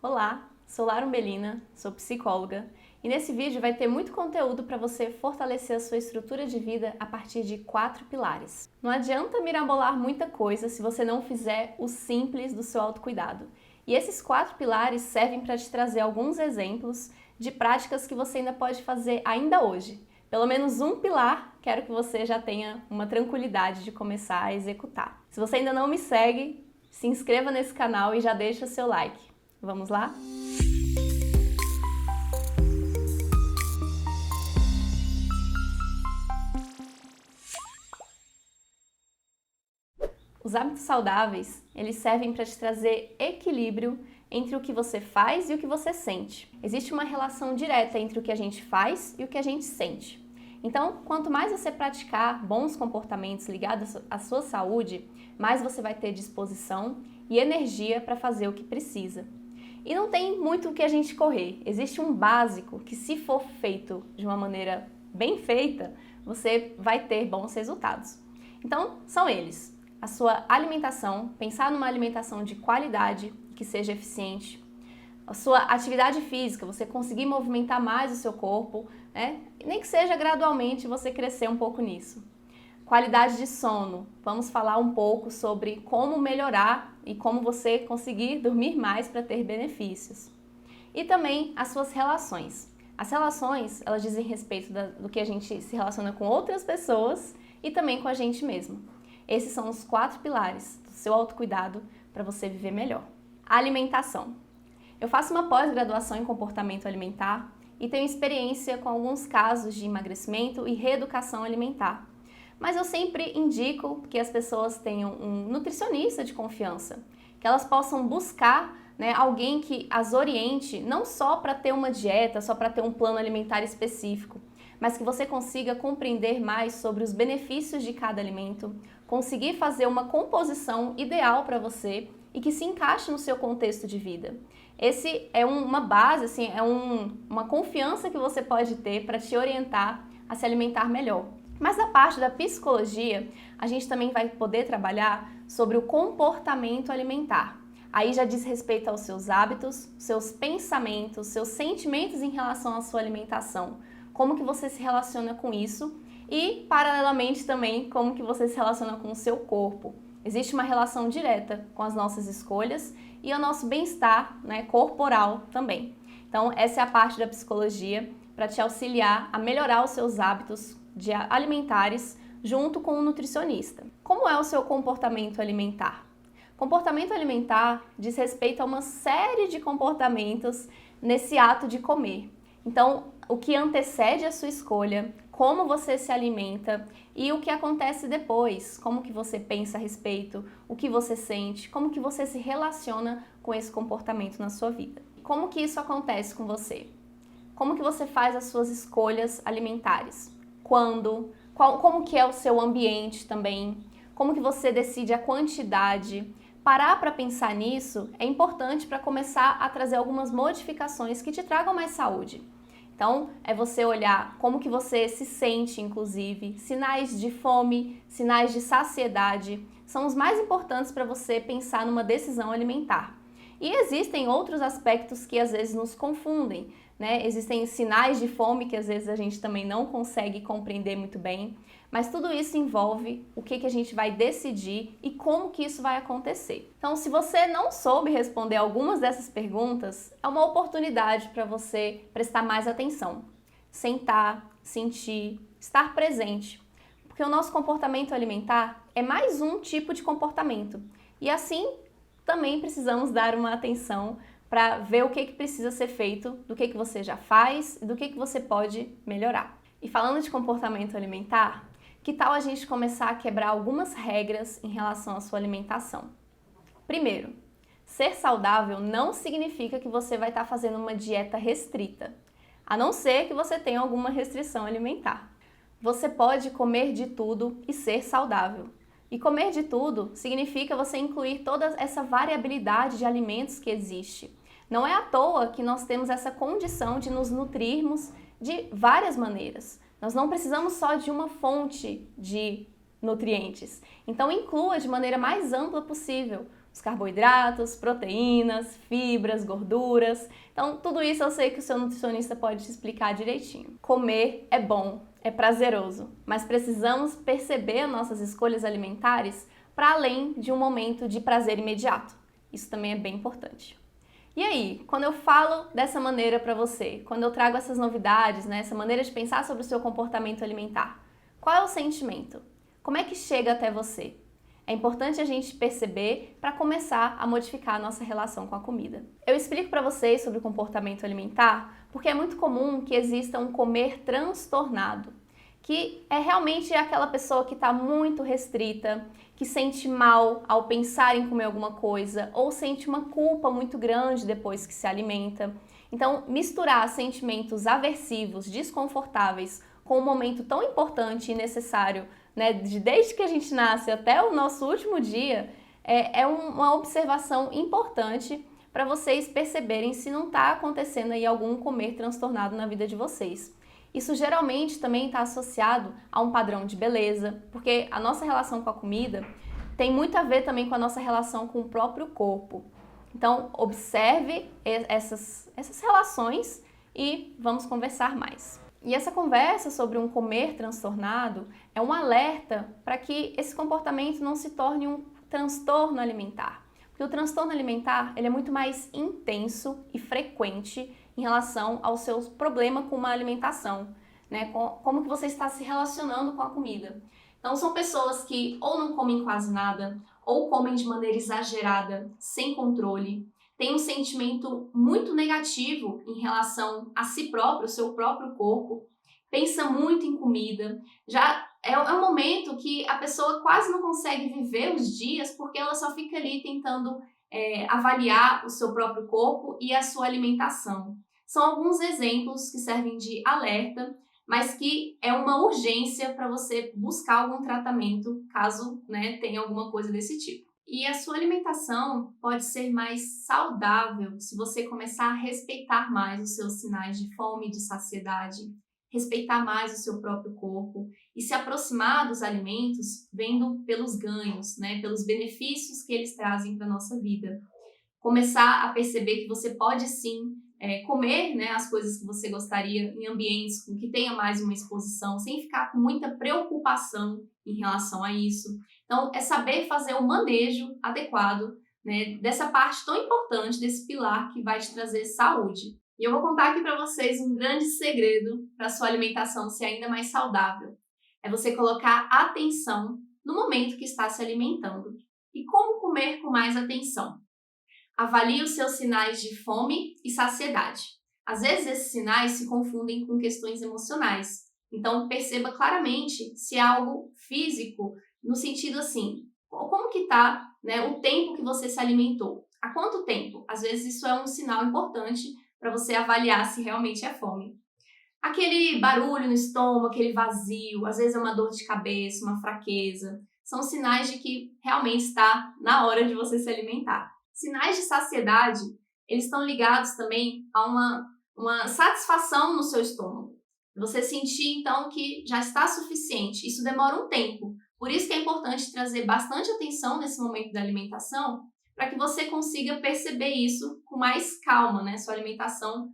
Olá, sou Lara Umbelina, sou psicóloga e nesse vídeo vai ter muito conteúdo para você fortalecer a sua estrutura de vida a partir de 4 pilares. Não adianta mirabolar muita coisa se você não fizer o simples do seu autocuidado. E esses 4 pilares servem para te trazer alguns exemplos de práticas que você ainda pode fazer ainda hoje. Pelo menos um pilar, quero que você já tenha uma tranquilidade de começar a executar. Se você ainda não me segue, se inscreva nesse canal e já deixa o seu like. Vamos lá? Os hábitos saudáveis, eles servem para te trazer equilíbrio entre o que você faz e o que você sente. Existe uma relação direta entre o que a gente faz e o que a gente sente. Então, quanto mais você praticar bons comportamentos ligados à sua saúde, mais você vai ter disposição e energia para fazer o que precisa. E não tem muito o que a gente correr. Existe um básico que, se for feito de uma maneira bem feita, você vai ter bons resultados. Então, são eles: a sua alimentação, pensar numa alimentação de qualidade, que seja eficiente, a sua atividade física, você conseguir movimentar mais o seu corpo, né? Nem que seja gradualmente você crescer um pouco nisso. Qualidade de sono, vamos falar um pouco sobre como melhorar e como você conseguir dormir mais para ter benefícios. E também as suas relações. As relações, elas dizem respeito do que a gente se relaciona com outras pessoas e também com a gente mesmo. Esses são os 4 pilares do seu autocuidado para você viver melhor. A alimentação. Eu faço uma pós-graduação em comportamento alimentar e tenho experiência com alguns casos de emagrecimento e reeducação alimentar. Mas eu sempre indico que as pessoas tenham um nutricionista de confiança, que elas possam buscar, alguém que as oriente, não só para ter uma dieta, só para ter um plano alimentar específico, mas que você consiga compreender mais sobre os benefícios de cada alimento, conseguir fazer uma composição ideal para você e que se encaixe no seu contexto de vida. Esse é uma base, uma confiança que você pode ter para te orientar a se alimentar melhor. Mas da parte da psicologia, a gente também vai poder trabalhar sobre o comportamento alimentar. Aí já diz respeito aos seus hábitos, seus pensamentos, seus sentimentos em relação à sua alimentação. Como que você se relaciona com isso e, paralelamente também, como que você se relaciona com o seu corpo. Existe uma relação direta com as nossas escolhas e o nosso bem-estar, corporal também. Então, essa é a parte da psicologia para te auxiliar a melhorar os seus hábitos alimentares junto com o nutricionista. Como é o seu comportamento alimentar? Comportamento alimentar diz respeito a uma série de comportamentos nesse ato de comer. Então, o que antecede a sua escolha, como você se alimenta e o que acontece depois, como que você pensa a respeito, o que você sente, como que você se relaciona com esse comportamento na sua vida. Como que isso acontece com você? Como que você faz as suas escolhas alimentares? Quando? Como que é o seu ambiente também? Como que você decide a quantidade? Parar para pensar nisso é importante para começar a trazer algumas modificações que te tragam mais saúde. Então, é você olhar como que você se sente, inclusive, sinais de fome, sinais de saciedade, são os mais importantes para você pensar numa decisão alimentar. E existem outros aspectos que às vezes nos confundem, Existem sinais de fome que às vezes a gente também não consegue compreender muito bem, mas tudo isso envolve o que a gente vai decidir e como que isso vai acontecer. Então, se você não soube responder algumas dessas perguntas, é uma oportunidade para você prestar mais atenção, sentar, sentir, estar presente, porque o nosso comportamento alimentar é mais um tipo de comportamento e assim também precisamos dar uma atenção para ver o que precisa ser feito, do que você já faz e do que você pode melhorar. E falando de comportamento alimentar, que tal a gente começar a quebrar algumas regras em relação à sua alimentação? Primeiro, ser saudável não significa que você vai estar fazendo uma dieta restrita, a não ser que você tenha alguma restrição alimentar. Você pode comer de tudo e ser saudável. E comer de tudo significa você incluir toda essa variabilidade de alimentos que existe. Não é à toa que nós temos essa condição de nos nutrirmos de várias maneiras. Nós não precisamos só de uma fonte de nutrientes. Então inclua de maneira mais ampla possível. Os carboidratos, proteínas, fibras, gorduras. Então, tudo isso eu sei que o seu nutricionista pode te explicar direitinho. Comer é bom, é prazeroso, mas precisamos perceber as nossas escolhas alimentares para além de um momento de prazer imediato. Isso também é bem importante. E aí, quando eu falo dessa maneira para você, quando eu trago essas novidades, né, essa maneira de pensar sobre o seu comportamento alimentar, qual é o sentimento? Como é que chega até você? É importante a gente perceber para começar a modificar a nossa relação com a comida. Eu explico para vocês sobre o comportamento alimentar porque é muito comum que exista um comer transtornado, que é realmente aquela pessoa que está muito restrita, que sente mal ao pensar em comer alguma coisa ou sente uma culpa muito grande depois que se alimenta. Então, misturar sentimentos aversivos, desconfortáveis, com um momento tão importante e necessário, né, desde que a gente nasce até o nosso último dia, é uma observação importante para vocês perceberem se não está acontecendo aí algum comer transtornado na vida de vocês. Isso geralmente também está associado a um padrão de beleza, porque a nossa relação com a comida tem muito a ver também com a nossa relação com o próprio corpo. Então, observe essas relações e vamos conversar mais. E essa conversa sobre um comer transtornado é um alerta para que esse comportamento não se torne um transtorno alimentar. Porque o transtorno alimentar ele é muito mais intenso e frequente em relação ao seu problema com uma alimentação, né? Como que você está se relacionando com a comida. Então, são pessoas que ou não comem quase nada, ou comem de maneira exagerada, sem controle, têm um sentimento muito negativo em relação a si próprio, seu próprio corpo, pensa muito em comida, já é um momento que a pessoa quase não consegue viver os dias porque ela só fica ali tentando avaliar o seu próprio corpo e a sua alimentação. São alguns exemplos que servem de alerta, mas que é uma urgência para você buscar algum tratamento caso, né, tenha alguma coisa desse tipo. E a sua alimentação pode ser mais saudável se você começar a respeitar mais os seus sinais de fome e de saciedade, respeitar mais o seu próprio corpo e se aproximar dos alimentos vendo pelos ganhos, né, pelos benefícios que eles trazem para a nossa vida. Começar a perceber que você pode sim comer, né, as coisas que você gostaria em ambientes com que tenha mais uma exposição, sem ficar com muita preocupação em relação a isso. Então, é saber fazer o manejo adequado, né, dessa parte tão importante, desse pilar que vai te trazer saúde. E eu vou contar aqui para vocês um grande segredo para a sua alimentação ser ainda mais saudável. É você colocar atenção no momento que está se alimentando. E como comer com mais atenção? Avalie os seus sinais de fome e saciedade. Às vezes esses sinais se confundem com questões emocionais. Então perceba claramente se é algo físico, no sentido assim, como que está, né, o tempo que você se alimentou? Há quanto tempo? Às vezes isso é um sinal importante para você avaliar se realmente é fome. Aquele barulho no estômago, aquele vazio, às vezes é uma dor de cabeça, uma fraqueza, são sinais de que realmente está na hora de você se alimentar. Sinais de saciedade, eles estão ligados também a uma satisfação no seu estômago. Você sentir, então, que já está suficiente. Isso demora um tempo. Por isso que é importante trazer bastante atenção nesse momento da alimentação, para que você consiga perceber isso com mais calma, né? Sua alimentação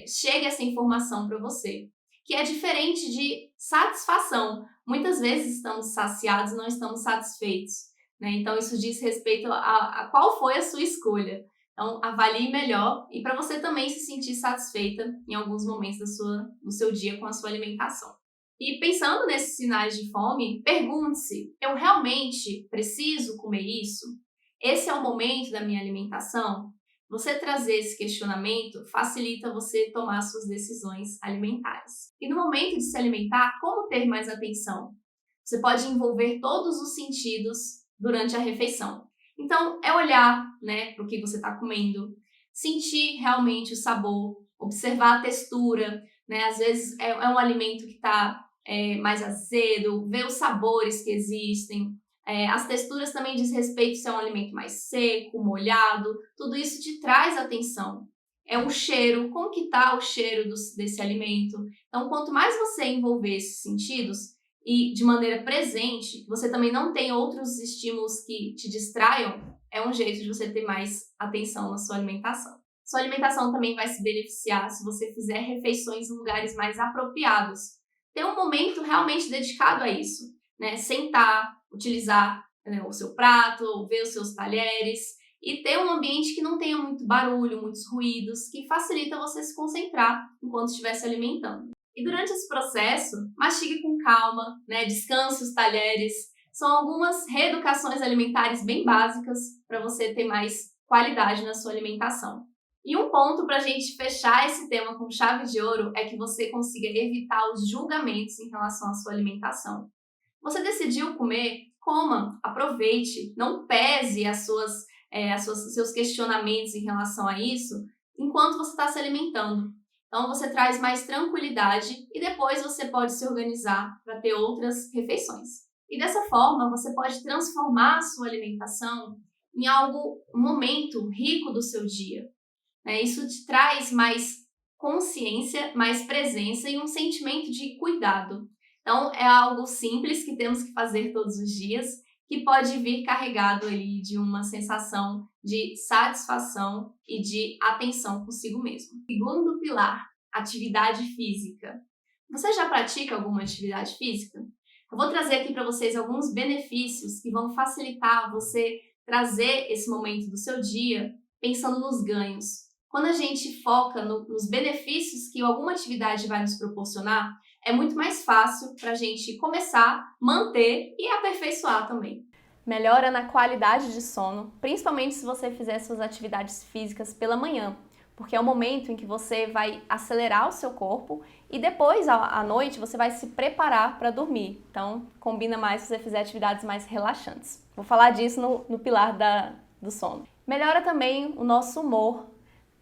chegue essa informação para você. Que é diferente de satisfação. Muitas vezes estamos saciados e não estamos satisfeitos. Né? Então, isso diz respeito a qual foi a sua escolha. Então, avalie melhor e para você também se sentir satisfeita em alguns momentos do seu dia com a sua alimentação. E pensando nesses sinais de fome, pergunte-se, eu realmente preciso comer isso? Esse é o momento da minha alimentação? Você trazer esse questionamento facilita você tomar suas decisões alimentares. E no momento de se alimentar, como ter mais atenção? Você pode envolver todos os sentidos durante a refeição. Então, é olhar, né, para o que você está comendo, sentir realmente o sabor, observar a textura, né? Às vezes é um alimento que está mais azedo, ver os sabores que existem. As texturas também diz respeito se é um alimento mais seco, molhado, tudo isso te traz atenção. É o cheiro, como que está o cheiro desse alimento. Então, quanto mais você envolver esses sentidos, e de maneira presente, você também não tem outros estímulos que te distraiam, é um jeito de você ter mais atenção na sua alimentação. Sua alimentação também vai se beneficiar se você fizer refeições em lugares mais apropriados. Ter um momento realmente dedicado a isso, né? Sentar, utilizar, né, o seu prato, ver os seus talheres e ter um ambiente que não tenha muito barulho, muitos ruídos, que facilita você se concentrar enquanto estiver se alimentando. E durante esse processo, mastigue com calma, né? Descanse os talheres. São algumas reeducações alimentares bem básicas para você ter mais qualidade na sua alimentação. E um ponto para a gente fechar esse tema com chave de ouro é que você consiga evitar os julgamentos em relação à sua alimentação. Você decidiu comer? Coma, aproveite, não pese os seus questionamentos em relação a isso enquanto você está se alimentando. Então você traz mais tranquilidade e depois você pode se organizar para ter outras refeições. E dessa forma você pode transformar a sua alimentação em um momento rico do seu dia. Isso te traz mais consciência, mais presença e um sentimento de cuidado. Então, é algo simples que temos que fazer todos os dias, que pode vir carregado ali de uma sensação de satisfação e de atenção consigo mesmo. Segundo pilar, atividade física. Você já pratica alguma atividade física? Eu vou trazer aqui para vocês alguns benefícios que vão facilitar você trazer esse momento do seu dia pensando nos ganhos. Quando a gente foca nos benefícios que alguma atividade vai nos proporcionar, é muito mais fácil para a gente começar, manter e aperfeiçoar também. Melhora na qualidade de sono, principalmente se você fizer suas atividades físicas pela manhã, porque é o momento em que você vai acelerar o seu corpo e depois, à noite, você vai se preparar para dormir. Então, combina mais se você fizer atividades mais relaxantes. Vou falar disso no pilar do sono. Melhora também o nosso humor.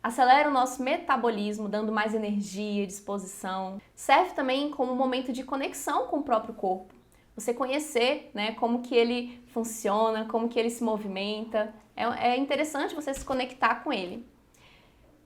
Acelera o nosso metabolismo, dando mais energia, disposição. Serve também como um momento de conexão com o próprio corpo. Você conhecer, né, como que ele funciona, como que ele se movimenta. É interessante você se conectar com ele.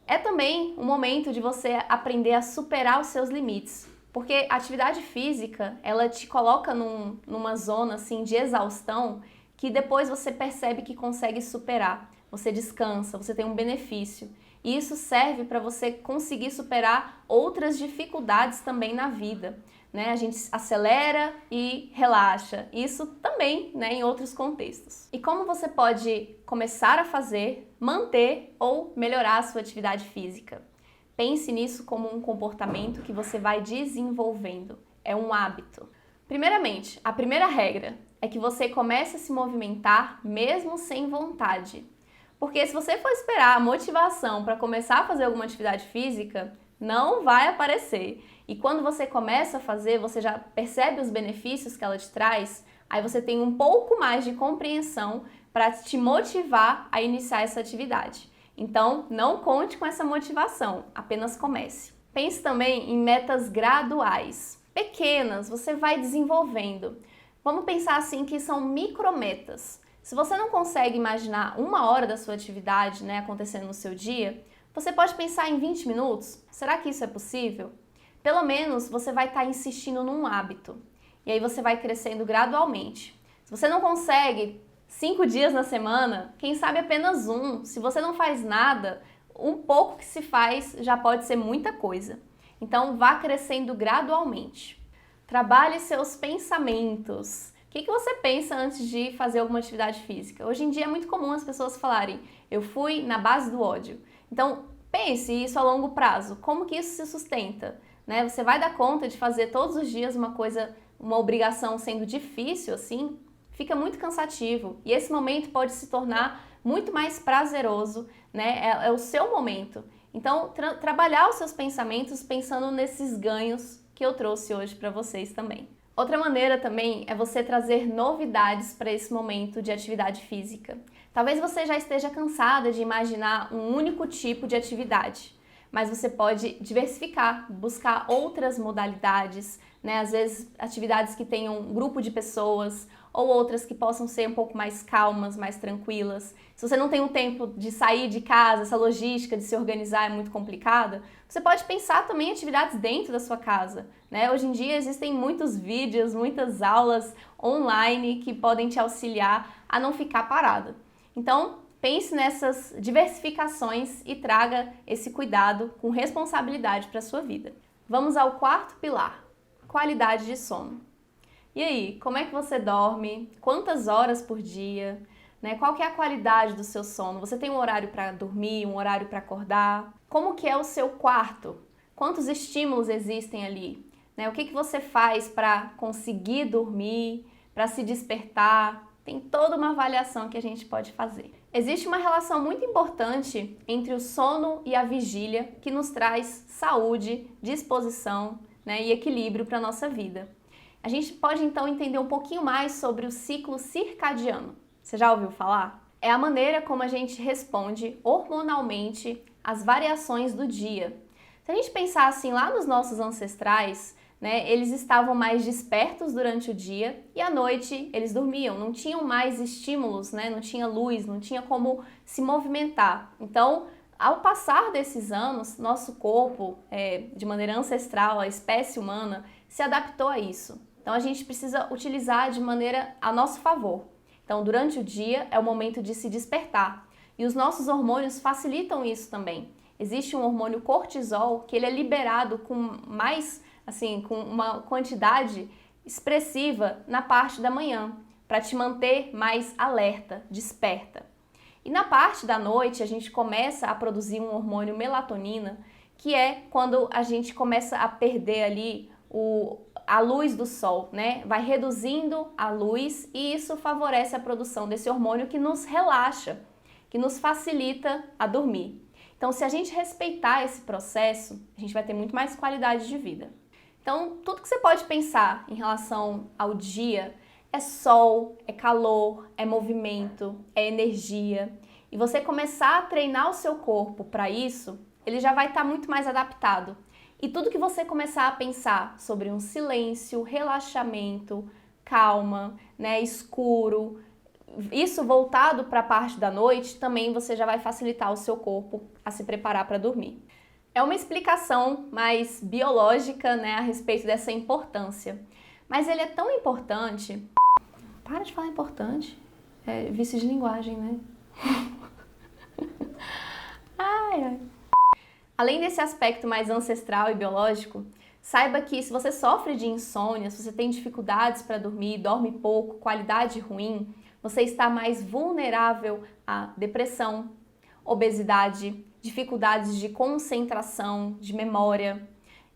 É também um momento de você aprender a superar os seus limites. Porque a atividade física, ela te coloca numa zona assim, de exaustão que depois você percebe que consegue superar. Você descansa, você tem um benefício. E isso serve para você conseguir superar outras dificuldades também na vida, né? A gente acelera e relaxa. Isso também, né, em outros contextos. E como você pode começar a fazer, manter ou melhorar a sua atividade física? Pense nisso como um comportamento que você vai desenvolvendo. É um hábito. Primeiramente, a primeira regra é que você comece a se movimentar mesmo sem vontade. Porque se você for esperar a motivação para começar a fazer alguma atividade física, não vai aparecer. E quando você começa a fazer, você já percebe os benefícios que ela te traz, aí você tem um pouco mais de compreensão para te motivar a iniciar essa atividade. Então, não conte com essa motivação, apenas comece. Pense também em metas graduais, pequenas, você vai desenvolvendo. Vamos pensar assim que são micrometas. Se você não consegue imaginar 1 hora da sua atividade, né, acontecendo no seu dia, você pode pensar em 20 minutos. Será que isso é possível? Pelo menos você vai estar insistindo num hábito. E aí você vai crescendo gradualmente. Se você não consegue 5 dias na semana, quem sabe apenas 1. Se você não faz nada, um pouco que se faz já pode ser muita coisa. Então vá crescendo gradualmente. Trabalhe seus pensamentos. O que você pensa antes de fazer alguma atividade física? Hoje em dia é muito comum as pessoas falarem, eu fui na base do ódio. Então, pense isso a longo prazo. Como que isso se sustenta? Né? Você vai dar conta de fazer todos os dias uma obrigação sendo difícil assim? Fica muito cansativo. E esse momento pode se tornar muito mais prazeroso, né? É o seu momento. Então, trabalhar os seus pensamentos pensando nesses ganhos que eu trouxe hoje para vocês também. Outra maneira também é você trazer novidades para esse momento de atividade física. Talvez você já esteja cansada de imaginar um único tipo de atividade, mas você pode diversificar, buscar outras modalidades, né? Às vezes atividades que tenham um grupo de pessoas ou outras que possam ser um pouco mais calmas, mais tranquilas. Se você não tem o tempo de sair de casa, essa logística de se organizar é muito complicada, você pode pensar também em atividades dentro da sua casa, né? Hoje em dia existem muitos vídeos, muitas aulas online que podem te auxiliar a não ficar parada. Então, pense nessas diversificações e traga esse cuidado com responsabilidade para a sua vida. Vamos ao quarto pilar, qualidade de sono. E aí, como é que você dorme? Quantas horas por dia? Qual que é a qualidade do seu sono? Você tem um horário para dormir, um horário para acordar? Como que é o seu quarto? Quantos estímulos existem ali? O que você faz para conseguir dormir, para se despertar? Tem toda uma avaliação que a gente pode fazer. Existe uma relação muito importante entre o sono e a vigília que nos traz saúde, disposição, e equilíbrio para a nossa vida. A gente pode então entender um pouquinho mais sobre o ciclo circadiano. Você já ouviu falar? É a maneira como a gente responde hormonalmente às variações do dia. Se a gente pensar assim lá nos nossos ancestrais, eles estavam mais despertos durante o dia e à noite eles dormiam, não tinham mais estímulos, não tinha luz, não tinha como se movimentar. Então, ao passar desses anos, nosso corpo, de maneira ancestral, a espécie humana, se adaptou a isso. Então, a gente precisa utilizar de maneira a nosso favor. Então, durante o dia é o momento de se despertar e os nossos hormônios facilitam isso também. Existe um hormônio cortisol que ele é liberado com uma quantidade expressiva na parte da manhã, para te manter mais alerta, desperta. E na parte da noite a gente começa a produzir um hormônio melatonina, que é quando a gente começa a perder ali a luz do sol, Vai reduzindo a luz e isso favorece a produção desse hormônio que nos relaxa, que nos facilita a dormir. Então, se a gente respeitar esse processo, a gente vai ter muito mais qualidade de vida. Então, tudo que você pode pensar em relação ao dia é sol, é calor, é movimento, é energia. E você começar a treinar o seu corpo para isso, ele já vai estar muito mais adaptado. E tudo que você começar a pensar sobre um silêncio, relaxamento, calma, escuro, isso voltado para a parte da noite, também você já vai facilitar o seu corpo a se preparar para dormir. É uma explicação mais biológica, a respeito dessa importância. Mas ele é tão importante... Para de falar importante. É vício de linguagem, Ai, ai. Além desse aspecto mais ancestral e biológico, saiba que se você sofre de insônia, se você tem dificuldades para dormir, dorme pouco, qualidade ruim, você está mais vulnerável à depressão, obesidade, dificuldades de concentração, de memória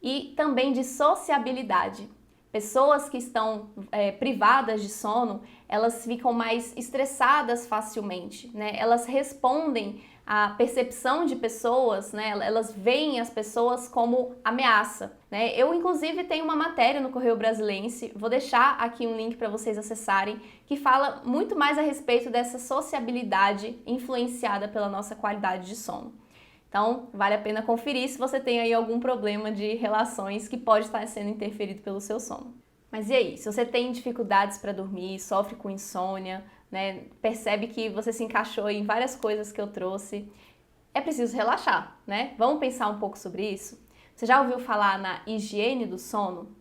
e também de sociabilidade. Pessoas que estão privadas de sono, elas ficam mais estressadas facilmente, Elas respondem à percepção de pessoas, Elas veem as pessoas como ameaça, Eu, inclusive, tenho uma matéria no Correio Brasilense, vou deixar aqui um link para vocês acessarem, que fala muito mais a respeito dessa sociabilidade influenciada pela nossa qualidade de sono. Então, vale a pena conferir se você tem aí algum problema de relações que pode estar sendo interferido pelo seu sono. Mas e aí? Se você tem dificuldades para dormir, sofre com insônia, percebe que você se encaixou em várias coisas que eu trouxe, é preciso relaxar, Vamos pensar um pouco sobre isso? Você já ouviu falar na higiene do sono?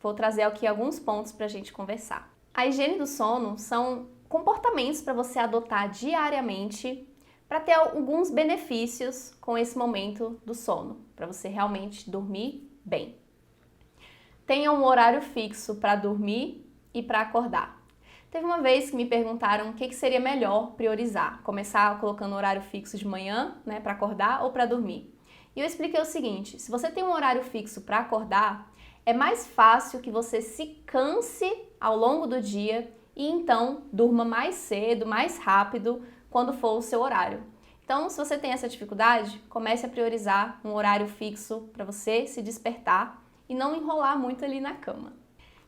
Vou trazer aqui alguns pontos para a gente conversar. A higiene do sono são comportamentos para você adotar diariamente para ter alguns benefícios com esse momento do sono, para você realmente dormir bem. Tenha um horário fixo para dormir e para acordar. Teve uma vez que me perguntaram o que seria melhor priorizar, começar colocando horário fixo de manhã, para acordar ou para dormir. E eu expliquei o seguinte, se você tem um horário fixo para acordar, é mais fácil que você se canse ao longo do dia e então durma mais cedo, mais rápido, quando for o seu horário. Então, se você tem essa dificuldade, comece a priorizar um horário fixo para você se despertar e não enrolar muito ali na cama.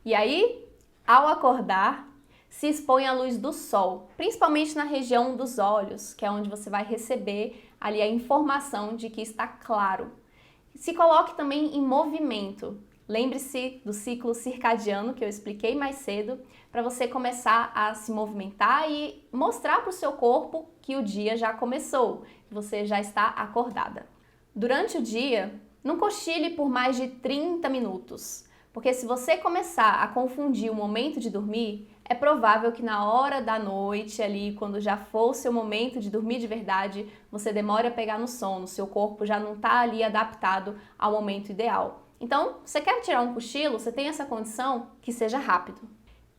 E aí, ao acordar, se expõe à luz do sol, principalmente na região dos olhos, que é onde você vai receber ali a informação de que está claro. Se coloque também em movimento. Lembre-se do ciclo circadiano que eu expliquei mais cedo, para você começar a se movimentar e mostrar para o seu corpo que o dia já começou, que você já está acordada. Durante o dia, não cochile por mais de 30 minutos, Porque se você começar a confundir o momento de dormir, é provável que na hora da noite ali, quando já for o seu momento de dormir de verdade, você demore a pegar no sono, seu corpo já não está ali adaptado ao momento ideal. Então, você quer tirar um cochilo, você tem essa condição, que seja rápido.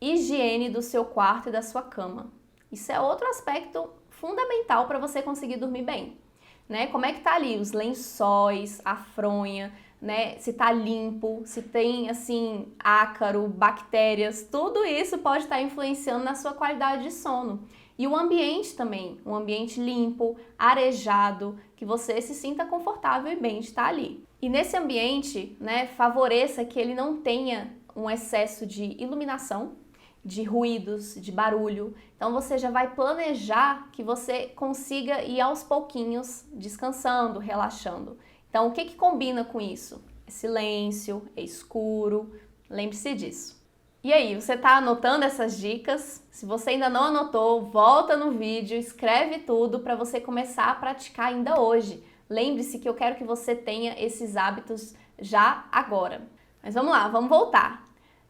Higiene do seu quarto e da sua cama. Isso é outro aspecto fundamental para você conseguir dormir bem, né? Como é que tá ali os lençóis, a fronha, né? Se tá limpo, se tem assim ácaro, bactérias, tudo isso pode estar influenciando na sua qualidade de sono. E o ambiente também, um ambiente limpo, arejado, que você se sinta confortável e bem de estar ali. E nesse ambiente, né, favoreça que ele não tenha um excesso de iluminação, de ruídos, de barulho. Então você já vai planejar que você consiga ir aos pouquinhos descansando, relaxando. Então o que combina com isso? É silêncio, é escuro, lembre-se disso. E aí, você está anotando essas dicas? Se você ainda não anotou, volta no vídeo, escreve tudo para você começar a praticar ainda hoje. Lembre-se que eu quero que você tenha esses hábitos já agora. Mas vamos lá, vamos voltar.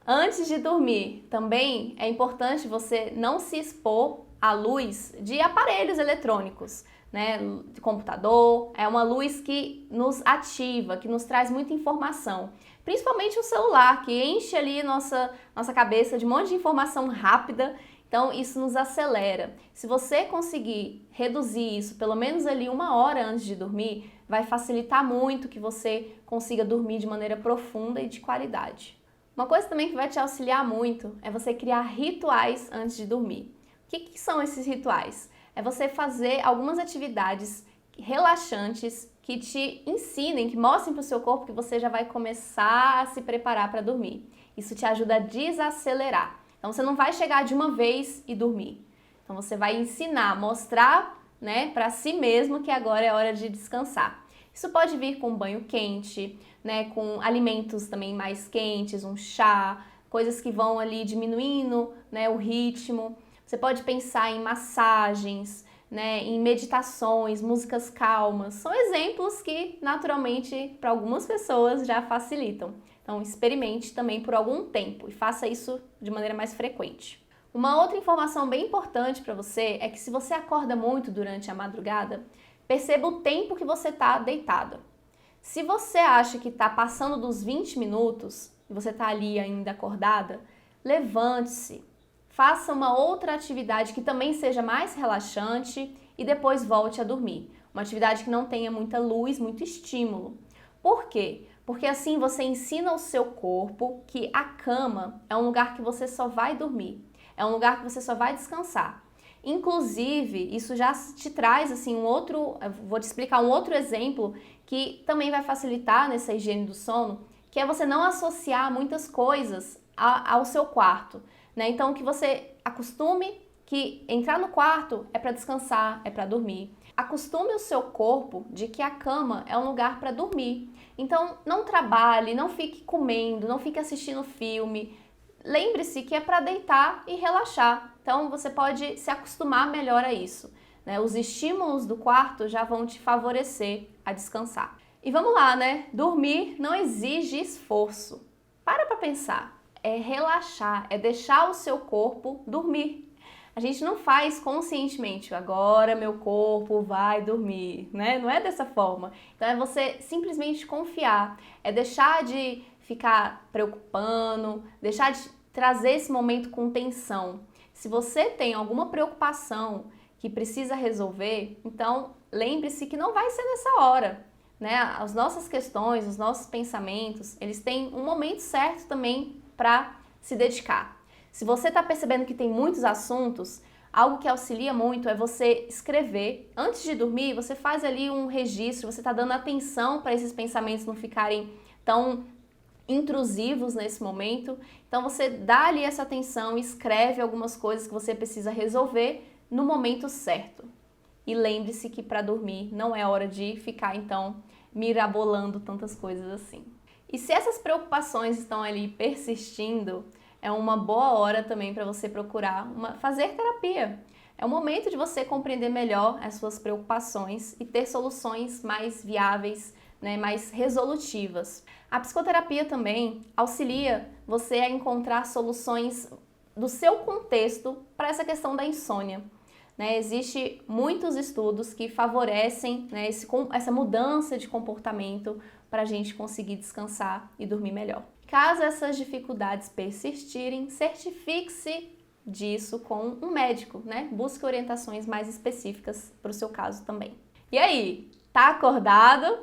Antes de dormir, também é importante você não se expor à luz de aparelhos eletrônicos, né? De computador, é uma luz que nos ativa, que nos traz muita informação. Principalmente o celular, que enche ali nossa cabeça de um monte de informação rápida, então isso nos acelera. Se você conseguir reduzir isso pelo menos ali 1 hora antes de dormir, vai facilitar muito que você consiga dormir de maneira profunda e de qualidade. Uma coisa também que vai te auxiliar muito é você criar rituais antes de dormir. O que são esses rituais? É você fazer algumas atividades relaxantes que te ensinem, que mostrem para o seu corpo que você já vai começar a se preparar para dormir. Isso te ajuda a desacelerar. Então você não vai chegar de uma vez e dormir. Então você vai ensinar, mostrar, né, para si mesmo que agora é hora de descansar. Isso pode vir com um banho quente, né, com alimentos também mais quentes, um chá, coisas que vão ali diminuindo, né, o ritmo. Você pode pensar em massagens, né, em meditações, músicas calmas. São exemplos que, naturalmente, para algumas pessoas já facilitam. Então, experimente também por algum tempo e faça isso de maneira mais frequente. Uma outra informação bem importante para você é que se você acorda muito durante a madrugada, perceba o tempo que você está deitada. Se você acha que está passando dos 20 minutos e você está ali ainda acordada, levante-se, faça uma outra atividade que também seja mais relaxante e depois volte a dormir. Uma atividade que não tenha muita luz, muito estímulo. Por quê? Porque assim você ensina ao seu corpo que a cama é um lugar que você só vai dormir, é um lugar que você só vai descansar. Inclusive, isso já te traz assim vou te explicar um outro exemplo que também vai facilitar nessa higiene do sono, que é você não associar muitas coisas ao seu quarto, né? Então que você acostume que entrar no quarto é para descansar, é para dormir. Acostume o seu corpo de que a cama é um lugar para dormir. Então não trabalhe, não fique comendo, não fique assistindo filme. Lembre-se que é para deitar e relaxar. Então você pode se acostumar melhor a isso, né? Os estímulos do quarto já vão te favorecer a descansar. E vamos lá, né? Dormir não exige esforço. Para pensar. É relaxar, é deixar o seu corpo dormir. A gente não faz conscientemente, agora meu corpo vai dormir, né? Não é dessa forma. Então é você simplesmente confiar, é deixar de ficar preocupando, deixar de trazer esse momento com tensão. Se você tem alguma preocupação que precisa resolver, então lembre-se que não vai ser nessa hora, né? As nossas questões, os nossos pensamentos, eles têm um momento certo também para se dedicar. Se você está percebendo que tem muitos assuntos, algo que auxilia muito é você escrever. Antes de dormir, você faz ali um registro, você está dando atenção para esses pensamentos não ficarem tão intrusivos nesse momento. Então você dá ali essa atenção, escreve algumas coisas que você precisa resolver no momento certo. E lembre-se que para dormir não é hora de ficar então mirabolando tantas coisas assim. E se essas preocupações estão ali persistindo, é uma boa hora também para você procurar fazer terapia. É o momento de você compreender melhor as suas preocupações e ter soluções mais viáveis, né, mais resolutivas. A psicoterapia também auxilia você a encontrar soluções do seu contexto para essa questão da insônia. Né, existe muitos estudos que favorecem, né, essa mudança de comportamento para a gente conseguir descansar e dormir melhor. Caso essas dificuldades persistirem, certifique-se disso com um médico, né? Busque orientações mais específicas para o seu caso também. E aí, tá acordado?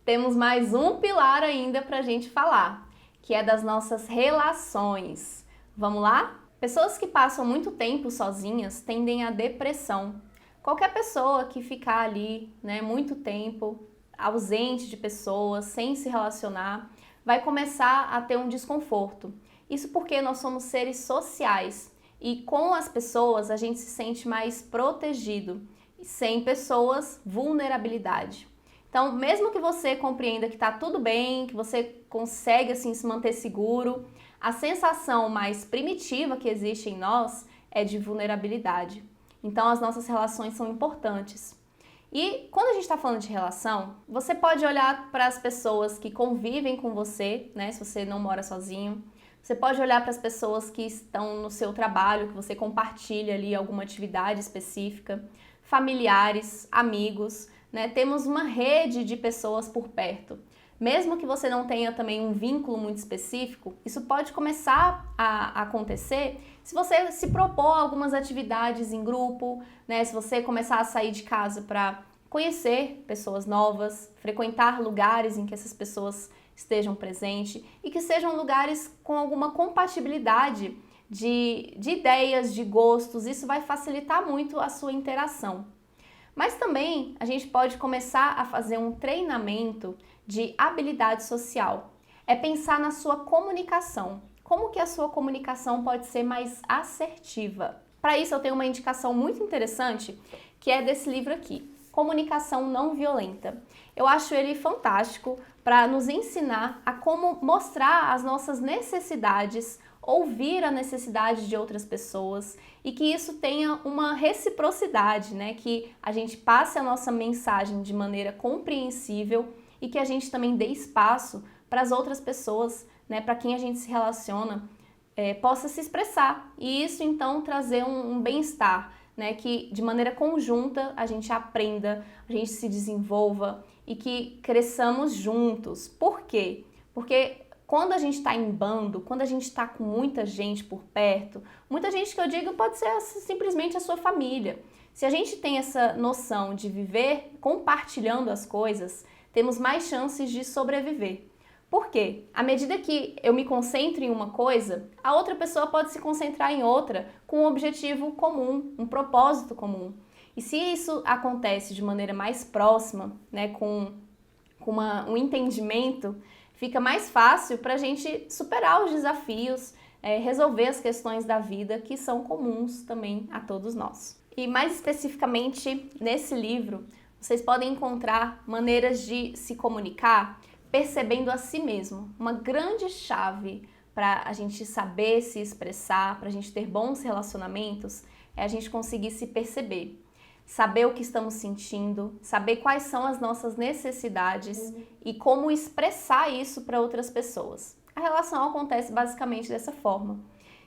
Temos mais um pilar ainda para a gente falar, que é das nossas relações. Vamos lá? Pessoas que passam muito tempo sozinhas tendem à depressão. Qualquer pessoa que ficar ali, né, muito tempo ausente de pessoas, sem se relacionar, vai começar a ter um desconforto. Isso porque nós somos seres sociais e com as pessoas a gente se sente mais protegido. E sem pessoas, vulnerabilidade. Então, mesmo que você compreenda que está tudo bem, que você consegue assim se manter seguro, a sensação mais primitiva que existe em nós é de vulnerabilidade. Então, as nossas relações são importantes. E quando a gente está falando de relação, você pode olhar para as pessoas que convivem com você, né, se você não mora sozinho. Você pode olhar para as pessoas que estão no seu trabalho, que você compartilha ali alguma atividade específica, familiares, amigos, né? Temos uma rede de pessoas por perto. Mesmo que você não tenha também um vínculo muito específico, isso pode começar a acontecer se você se propor algumas atividades em grupo, né? Se você começar a sair de casa para conhecer pessoas novas, frequentar lugares em que essas pessoas estejam presentes e que sejam lugares com alguma compatibilidade de ideias, de gostos. Isso vai facilitar muito a sua interação. Mas também a gente pode começar a fazer um treinamento de habilidade social. É pensar na sua comunicação. Como que a sua comunicação pode ser mais assertiva? Para isso eu tenho uma indicação muito interessante, que é desse livro aqui, Comunicação Não Violenta. Eu acho ele fantástico para nos ensinar a como mostrar as nossas necessidades, ouvir a necessidade de outras pessoas e que isso tenha uma reciprocidade, né? Que a gente passe a nossa mensagem de maneira compreensível e que a gente também dê espaço para as outras pessoas, né? Para quem a gente se relaciona, possa se expressar e isso então trazer um bem-estar, né? Que de maneira conjunta a gente aprenda, a gente se desenvolva e que cresçamos juntos. Por quê? Porque quando a gente está em bando, quando a gente está com muita gente por perto, muita gente que eu digo pode ser simplesmente a sua família. Se a gente tem essa noção de viver compartilhando as coisas, temos mais chances de sobreviver. Por quê? À medida que eu me concentro em uma coisa, a outra pessoa pode se concentrar em outra com um objetivo comum, um propósito comum. E se isso acontece de maneira mais próxima, né, com um entendimento, fica mais fácil para a gente superar os desafios, resolver as questões da vida que são comuns também a todos nós. E mais especificamente nesse livro, vocês podem encontrar maneiras de se comunicar percebendo a si mesmo. Uma grande chave para a gente saber se expressar, para a gente ter bons relacionamentos, é a gente conseguir se perceber. Saber o que estamos sentindo, saber quais são as nossas necessidades e como expressar isso para outras pessoas. A relação acontece basicamente dessa forma.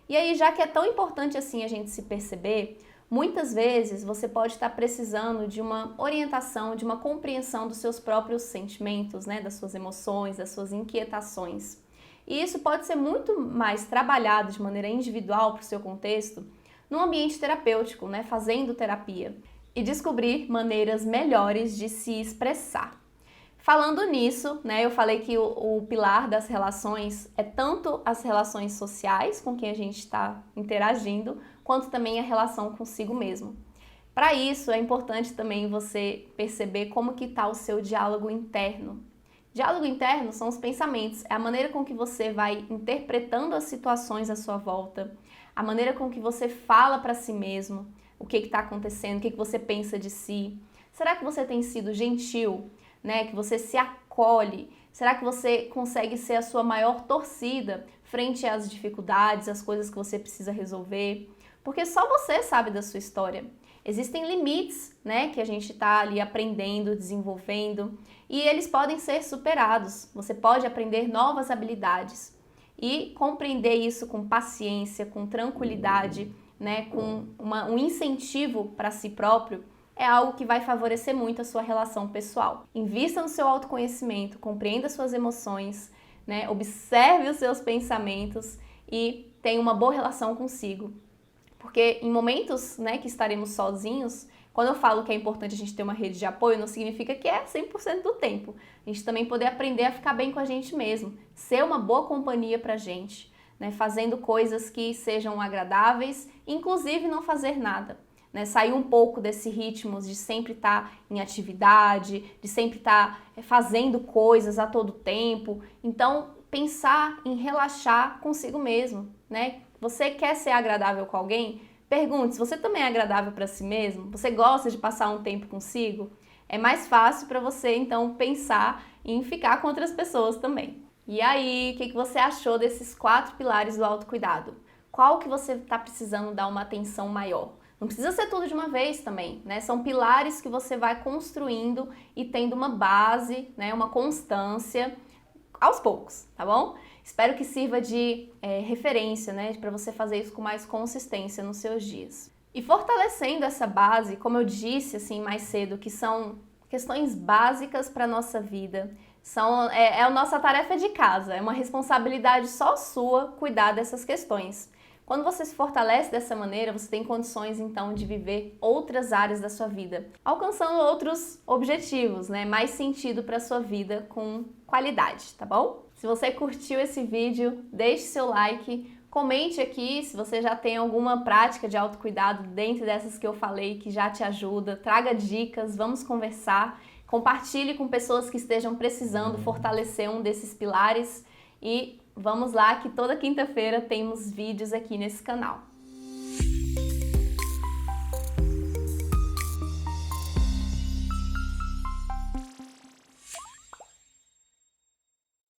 E aí, já que é tão importante assim a gente se perceber, muitas vezes você pode estar precisando de uma orientação, de uma compreensão dos seus próprios sentimentos, né, das suas emoções, das suas inquietações. E isso pode ser muito mais trabalhado de maneira individual para o seu contexto, num ambiente terapêutico, né, fazendo terapia. E descobrir maneiras melhores de se expressar. Falando nisso, né, eu falei que o pilar das relações é tanto as relações sociais com quem a gente está interagindo, quanto também a relação consigo mesmo. Para isso, é importante também você perceber como que está o seu diálogo interno. Diálogo interno são os pensamentos, é a maneira com que você vai interpretando as situações à sua volta, a maneira com que você fala para si mesmo, o que está acontecendo, o que você pensa de si. Será que você tem sido gentil, né? Que você se acolhe? Será que você consegue ser a sua maior torcida frente às dificuldades, às coisas que você precisa resolver? Porque só você sabe da sua história. Existem limites, né, que a gente está ali aprendendo, desenvolvendo, e eles podem ser superados. Você pode aprender novas habilidades e compreender isso com paciência, com tranquilidade, né, com um incentivo para si próprio, é algo que vai favorecer muito a sua relação pessoal. Invista no seu autoconhecimento, compreenda suas emoções, né, observe os seus pensamentos e tenha uma boa relação consigo. Porque em momentos, né, que estaremos sozinhos, quando eu falo que é importante a gente ter uma rede de apoio, não significa que é 100% do tempo. A gente também poder aprender a ficar bem com a gente mesmo, ser uma boa companhia pra gente, né, fazendo coisas que sejam agradáveis, inclusive não fazer nada. Né, sair um pouco desse ritmo de sempre estar em atividade, de sempre estar fazendo coisas a todo tempo. Então, pensar em relaxar consigo mesmo, né? Você quer ser agradável com alguém? Pergunte se você também é agradável para si mesmo. Você gosta de passar um tempo consigo? É mais fácil para você, então, pensar em ficar com outras pessoas também. E aí, o que você achou desses 4 pilares do autocuidado? Qual que você está precisando dar uma atenção maior? Não precisa ser tudo de uma vez também, né? São pilares que você vai construindo e tendo uma base, né? Uma constância aos poucos, tá bom? Espero que sirva de referência, né? Para você fazer isso com mais consistência nos seus dias. E fortalecendo essa base, como eu disse assim mais cedo, que são questões básicas para a nossa vida, é a nossa tarefa de casa, é uma responsabilidade só sua cuidar dessas questões. Quando você se fortalece dessa maneira, você tem condições, então, de viver outras áreas da sua vida, alcançando outros objetivos, né? Mais sentido para a sua vida com qualidade, tá bom? Se você curtiu esse vídeo, deixe seu like, comente aqui se você já tem alguma prática de autocuidado dentro dessas que eu falei que já te ajuda, traga dicas, vamos conversar, compartilhe com pessoas que estejam precisando fortalecer um desses pilares e vamos lá que toda quinta-feira temos vídeos aqui nesse canal.